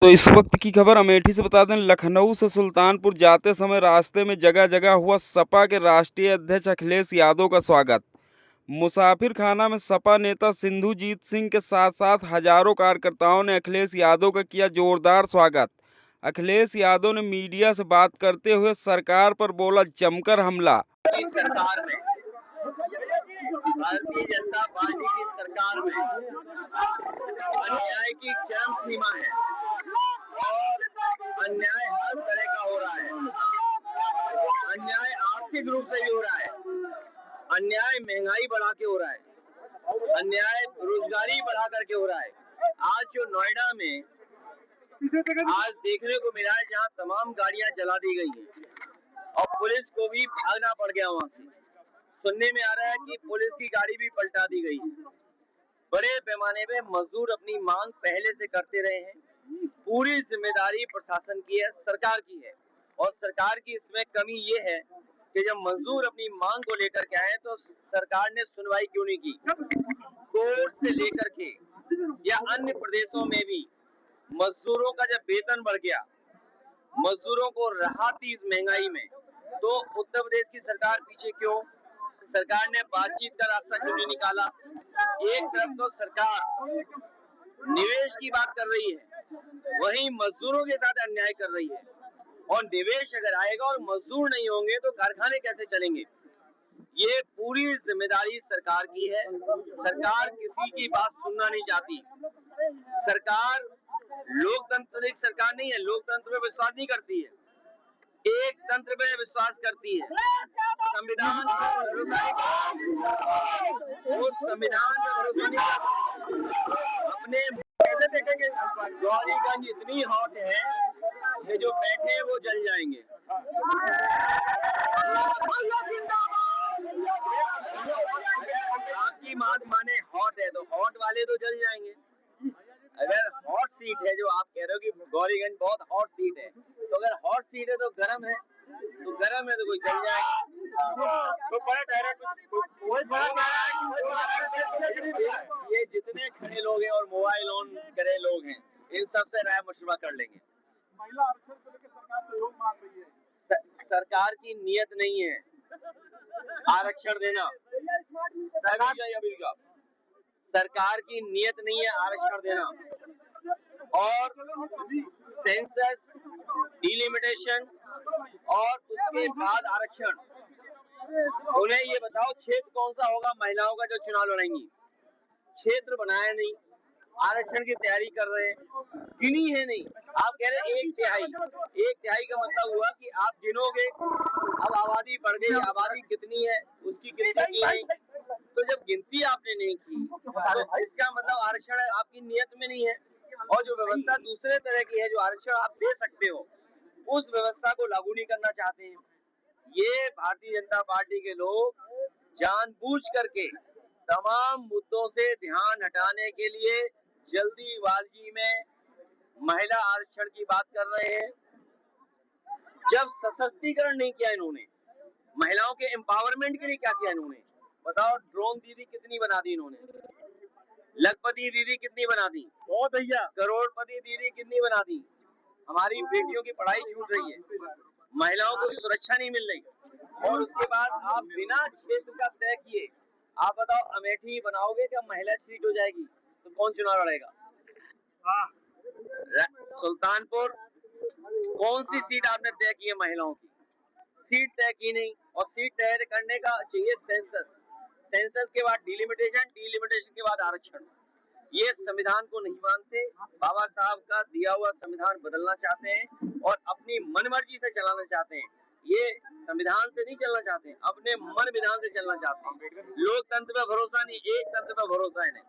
तो इस वक्त की खबर अमेठी से बता दें। लखनऊ से सुल्तानपुर जाते समय रास्ते में जगह जगह हुआ सपा के राष्ट्रीय अध्यक्ष अखिलेश यादव का स्वागत। मुसाफिर खाना में सपा नेता सिंधुजीत सिंह के साथ साथ हजारों कार्यकर्ताओं ने अखिलेश यादव का किया जोरदार स्वागत। अखिलेश यादव ने मीडिया से बात करते हुए सरकार पर बोला जमकर हमला। सरकार में भारतीय जनता पार्टी की सरकार में अन्याय की चरम सीमा है और अन्याय हर तरह का हो रहा है। अन्याय आर्थिक रूप से भी हो रहा है, अन्याय महंगाई बढ़ा के हो रहा है, अन्याय बेरोजगारी बढ़ा करके हो रहा है। आज जो नोएडा में आज देखने को मिला है, जहां तमाम गाड़ियां जला दी गई हैं और पुलिस को भी भागना पड़ गया वहां से। सुनने में आ रहा है कि पुलिस की गाड़ी भी पलटा दी गई है। बड़े पैमाने पे मजदूर अपनी मांग पहले से करते रहे हैं। पूरी जिम्मेदारी प्रशासन की है, सरकार की है। और सरकार की इसमें कमी ये है कि जब मजदूर अपनी मांग को लेकर के आए तो सरकार ने सुनवाई क्यों नहीं की। कोर्ट से लेकर के या अन्य प्रदेशों में भी मजदूरों का जब वेतन बढ़ गया, मजदूरों को राहत दी इस महंगाई में, तो उत्तर प्रदेश की सरकार पीछे क्यों? सरकार ने बातचीत का रास्ता क्यों नहीं निकाला? एक तरफ तो सरकार निवेश की बात कर रही है, वहीं मजदूरों के साथ अन्याय कर रही है। और निवेश अगर आएगा और मजदूर नहीं होंगे तो कारखाने कैसे चलेंगे? ये पूरी जिम्मेदारी सरकार की है। सरकार किसी की बात सुनना नहीं चाहती। सरकार लोकतांत्रिक सरकार नहीं है, लोकतंत्र में विश्वास नहीं करती है, एक तंत्र में विश्वास करती है। संविधान अपने कैसे देखेंगे? गौरीगंज इतनी हॉट है कि जो बैठे हैं वो जल जाएंगे। आपकी बात माने हॉट है तो हॉट वाले तो जल जाएंगे। अगर हॉट सीट है, जो आप कह रहे हो कि गौरीगंज बहुत हॉट सीट है, तो अगर हॉट सीट है तो गर्म है, तो गर्म है तो कोई चल जाएगा। तो ये जितने खड़े लोग हैं और मोबाइल ऑन करे लोग हैं, इन सब से राय मशवरा कर लेंगे। महिला आरक्षण को लेकर सरकार सहयोग मांग रही है। सरकार की नियत नहीं है आरक्षण देना। सरकार की नियत नहीं है आरक्षण देना। और सेंसस, डिलिमिटेशन और उसके बाद आरक्षण, उन्हें ये बताओ क्षेत्र कौन सा होगा महिलाओं का जो चुनाव लड़ेंगी? क्षेत्र बनाया नहीं, आरक्षण की तैयारी कर रहे हैं, गिनी है नहीं। आप कह रहे हैं एक तिहाई का मतलब हुआ कि आप गिनोगे। अब आबादी बढ़ गई, आबादी कितनी है उसकी गिनती की नहीं, तो जब गिनती आपने नहीं की इसका मतलब आरक्षण आपकी नियत में नहीं है। और जो व्यवस्था दूसरे तरह की है, जो आरक्षण आप दे सकते हो, उस व्यवस्था को लागू नहीं करना चाहते हैं। ये भारतीय जनता पार्टी के लोग जानबूझ करके तमाम मुद्दों से ध्यान हटाने के लिए जल्दीबाजी में महिला आरक्षण की बात कर रहे हैं। जब सशक्तिकरण नहीं किया इन्होंने, महिलाओं के एम्पावरमेंट के लिए क्या किया इन्होंने? बताओ, ड्रोन दीदी कितनी बना दी इन्होंने, लखपति दीदी कितनी बना दी, ओ भैया करोड़पति दीदी कितनी बना दी। हमारी बेटियों की पढ़ाई छूट रही है, महिलाओं को सुरक्षा नहीं मिल रही। और उसके बाद आप बिना क्षेत्र का तय किए आप बताओ अमेठी बनाओगे क्या महिला सीट हो जाएगी? तो कौन चुनाव लड़ेगा? सुल्तानपुर कौन सी सीट आपने तय की है? महिलाओं की सीट तय की नहीं। और सीट तय करने का चाहिए सेंसस, सेंसस के बाद डिलिमिटेशन, डिलिमिटेशन के बाद आरक्षण। ये संविधान को नहीं मानते, बाबा साहब का दिया हुआ संविधान बदलना चाहते हैं और अपनी मनमर्जी से चलाना चाहते हैं। ये संविधान से नहीं चलना चाहते, अपने मन विधान से चलना चाहते हैं। लोकतंत्र पर भरोसा नहीं, एक तंत्र पर भरोसा है नहीं।